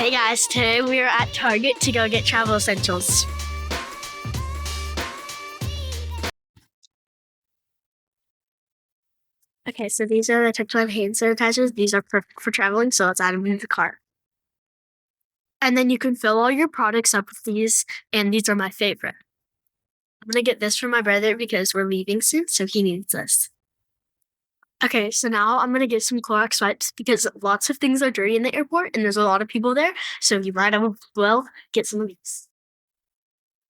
Hey guys, today we are at Target to go get travel essentials. Okay, so these are the Tectile hand sanitizers. These are perfect for traveling, so let's add them into the cart. And then you can fill all your products up with these, and these are my favorite. I'm gonna get this for my brother because we're leaving soon, so he needs this. Okay, so now I'm gonna get some Clorox wipes because lots of things are dirty in the airport and there's a lot of people there, so you might as well get some of these.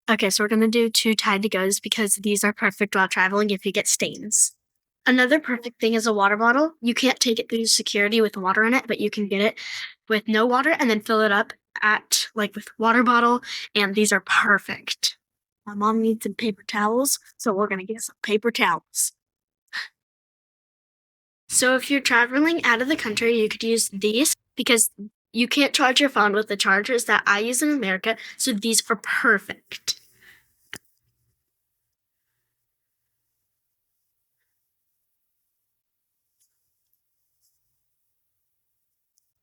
Okay, so we're gonna do 2 Tide to Goes because these are perfect while traveling if you get stains. Another perfect thing is a water bottle. You can't take it through security with water in it, but you can get it with no water and then fill it up with water bottle, and these are perfect. My mom needs some paper towels, so we're gonna get some paper towels. So if you're traveling out of the country, you could use these because you can't charge your phone with the chargers that I use in America, so these are perfect.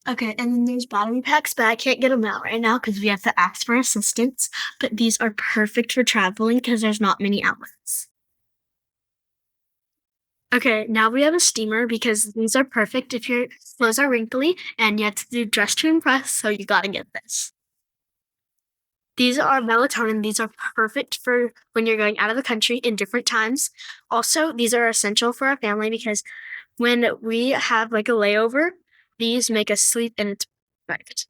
Okay, and then there's battery packs, but I can't get them out right now because we have to ask for assistance. But these are perfect for traveling because there's not many outlets. Okay, now we have a steamer because these are perfect if your clothes are wrinkly and you have to do dress to impress, so you gotta get this. These are melatonin. These are perfect for when you're going out of the country in different times. Also, these are essential for our family because when we have like a layover, these make us sleep and it's perfect.